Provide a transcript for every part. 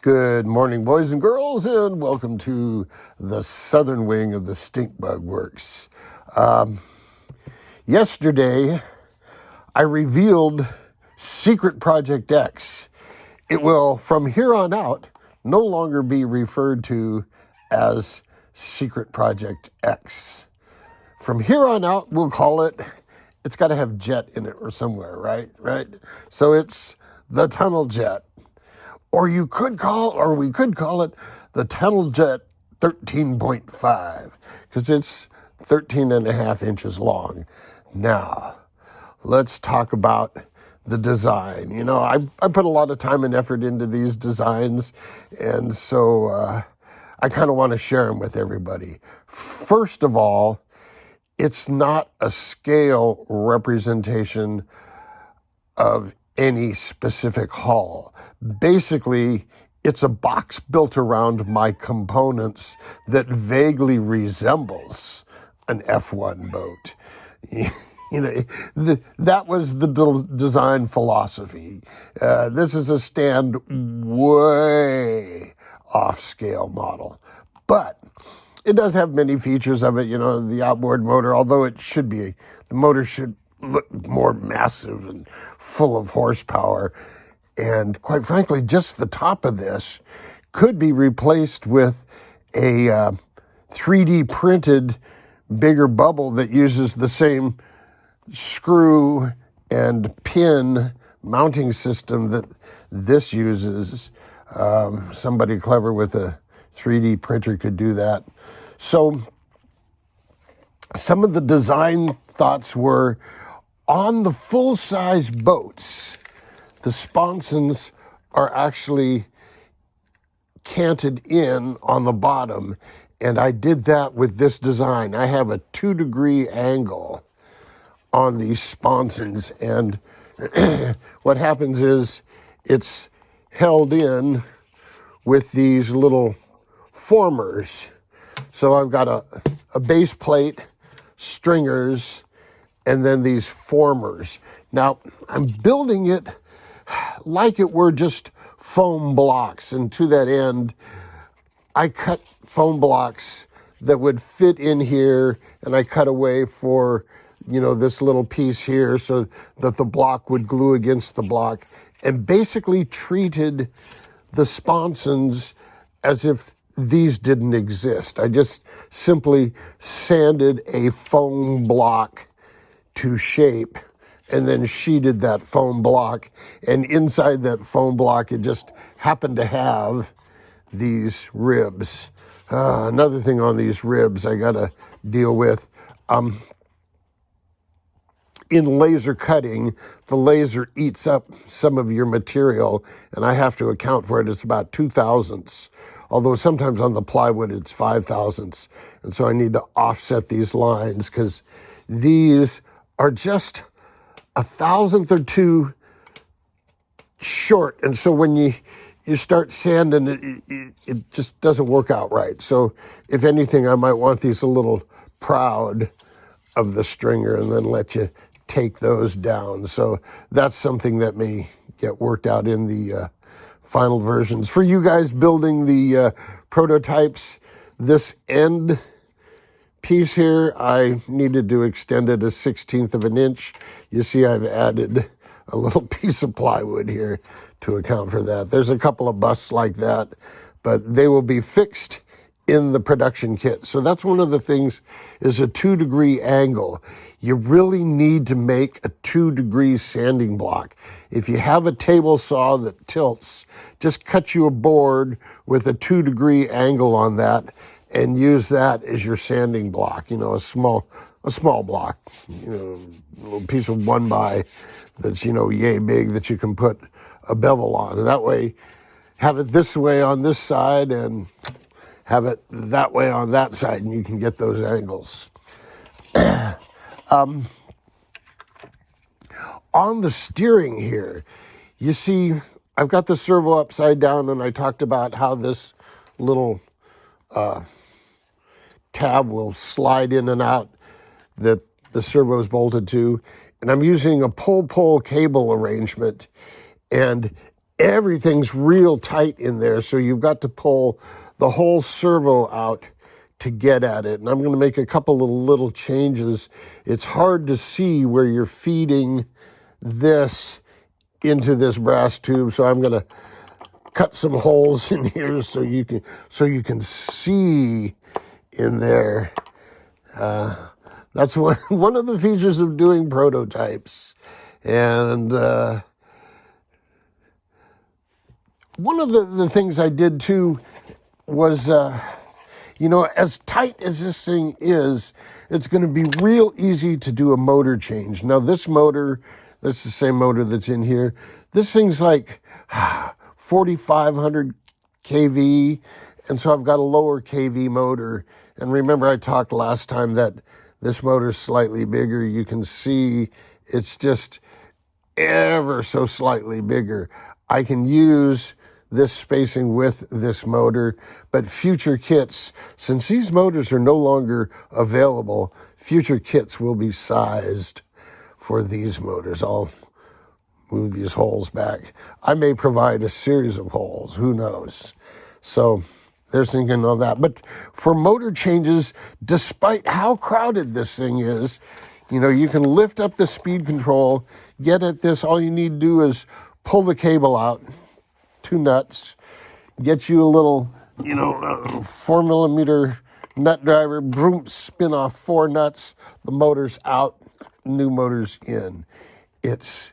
Good morning, boys and girls, and welcome to the southern wing of the Stink Bug Works. Yesterday, I revealed Secret Project X. It will, from here on out, no longer be referred to as Secret Project X. From here on out, we'll call it's got to have jet in it or somewhere, right? So it's the TunnelJet. Or we could call it the TunnelJet 13.5, because it's 13 and a half inches long. Now, let's talk about the design. You know, I put a lot of time and effort into these designs, and so I kind of want to share them with everybody. First of all, it's not a scale representation of any specific hull. Basically, it's a box built around my components that vaguely resembles an F1 boat. That was the design philosophy. This is a stand way off scale model, but it does have many features of it. You know, the outboard motor, although the motor should look more massive and full of horsepower. And quite frankly, just the top of this could be replaced with a 3D printed bigger bubble that uses the same screw and pin mounting system that this uses. Somebody clever with a 3D printer could do that. So some of the design thoughts were, on the full-size boats, the sponsons are actually canted in on the bottom, and I did that with this design. I have a 2-degree angle on these sponsons, and what happens is it's held in with these little formers. So I've got a base plate, stringers, and then these formers. Now, I'm building it like it were just foam blocks, and to that end, I cut foam blocks that would fit in here, and I cut away for, this little piece here so that the block would glue against the block, and basically treated the sponsons as if these didn't exist. I just simply sanded a foam block to shape and then sheeted that foam block. And inside that foam block, it just happened to have these ribs. Another thing on these ribs I got to deal with. In laser cutting, the laser eats up some of your material, and I have to account for it. It's about 2/1000ths, although sometimes on the plywood it's 5/1000ths. And so I need to offset these lines because these are just 1/1000th or 2 short. And so when you start sanding, it just doesn't work out right. So if anything, I might want these a little proud of the stringer and then let you take those down. So that's something that may get worked out in the final versions. For you guys building the prototypes, this end piece here, I needed to extend it 1/16 of an inch. You see I've added a little piece of plywood here to account for that. There's a couple of busts like that, but they will be fixed in the production kit. So that's one of the things, is a 2-degree angle. You really need to make a 2-degree sanding block. If you have a table saw that tilts, just cut you a board with a 2-degree angle on that and use that as your sanding block. A small block, a little piece of 1x that's, yay big that you can put a bevel on. And that way, have it this way on this side and have it that way on that side, and you can get those angles. On the steering here, you see, I've got the servo upside down, and I talked about how this little tab will slide in and out that the servo is bolted to. And I'm using a pull-pull cable arrangement. And everything's real tight in there, so you've got to pull the whole servo out to get at it. And I'm going to make a couple of little changes. It's hard to see where you're feeding this into this brass tube, so I'm going to cut some holes in here so you can see in there. That's one of the features of doing prototypes. And one of the things I did too was, as tight as this thing is, it's going to be real easy to do a motor change. Now this motor, that's the same motor that's in here. This thing's like 4,500 kV, and so I've got a lower kV motor. And remember, I talked last time that this motor's slightly bigger. You can see it's just ever so slightly bigger. I can use this spacing with this motor, but future kits, since these motors are no longer available, future kits will be sized for these motors. I'll move these holes back. I may provide a series of holes, who knows? So there's thinking on that. But for motor changes, despite how crowded this thing is, you can lift up the speed control, get at this. All you need to do is pull the cable out, 2 nuts, get you a little, 4mm nut driver, boom, spin off 4 nuts, the motor's out, new motor's in. It's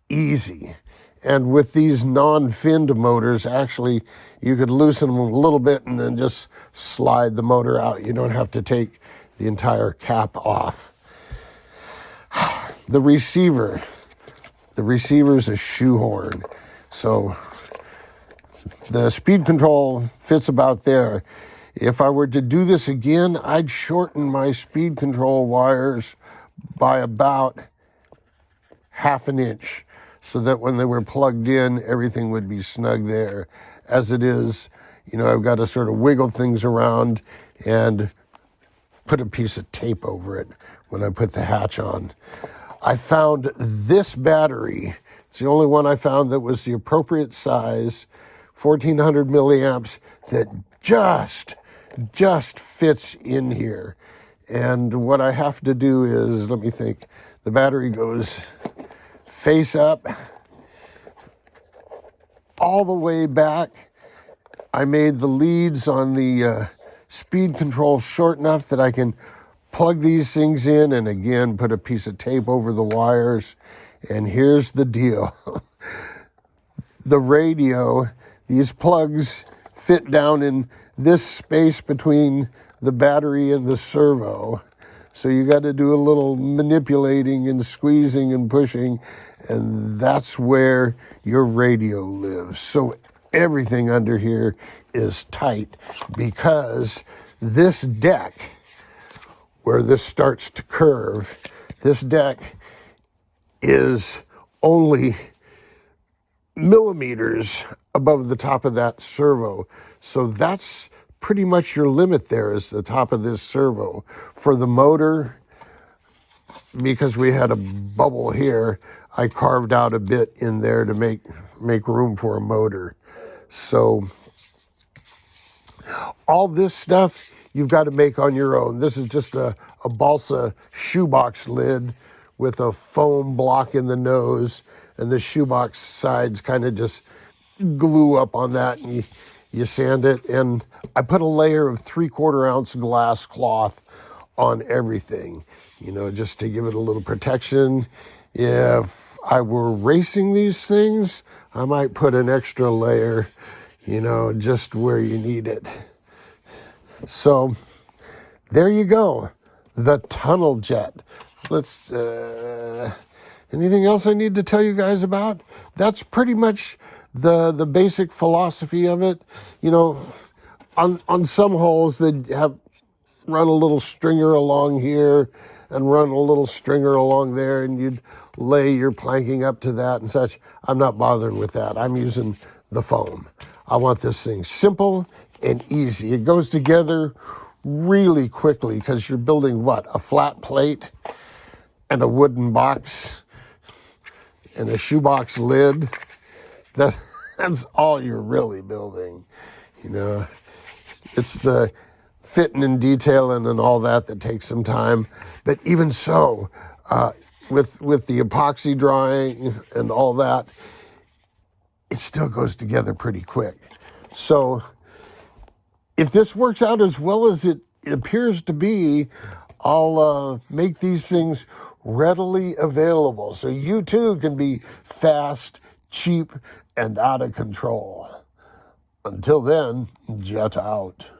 easy. And with these non-finned motors, actually, you could loosen them a little bit and then just slide the motor out. You don't have to take the entire cap off. The receiver's a shoehorn. So the speed control fits about there. If I were to do this again, I'd shorten my speed control wires by about 1/2 inch, so that when they were plugged in, everything would be snug there. As it is, I've got to sort of wiggle things around and put a piece of tape over it when I put the hatch on. I found this battery. It's the only one I found that was the appropriate size, 1,400 milliamps, that just fits in here. And what I have to do is, let me think, the battery goes face up, all the way back. I made the leads on the speed control short enough that I can plug these things in and again put a piece of tape over the wires. And here's the deal. The radio, these plugs fit down in this space between the battery and the servo. So you got to do a little manipulating and squeezing and pushing, and that's where your radio lives. So everything under here is tight, because this deck, where this starts to curve, this deck is only millimeters above the top of that servo. So that's pretty much your limit there, is the top of this servo. For the motor, because we had a bubble here, I carved out a bit in there to make room for a motor. So all this stuff you've got to make on your own. This is just a balsa shoebox lid with a foam block in the nose, and the shoebox sides kind of just glue up on that, and you sand it. And I put a layer of 3/4 ounce glass cloth on everything, just to give it a little protection. If I were racing these things, I might put an extra layer, just where you need it. So there you go, the TunnelJet. Let's, anything else I need to tell you guys about? That's pretty much the basic philosophy of it. On some holes they have run a little stringer along here and run a little stringer along there, and you'd lay your planking up to that and such. I'm not bothering with that. I'm using the foam. I want this thing simple and easy. It goes together really quickly because you're building a flat plate and a wooden box and a shoebox lid. That's all you're really building. It's the fitting and detailing and all that takes some time. But even so, with the epoxy drying and all that, it still goes together pretty quick. So if this works out as well as it appears to be, I'll make these things readily available so you too can be fast, cheap, and out of control. Until then, jet out.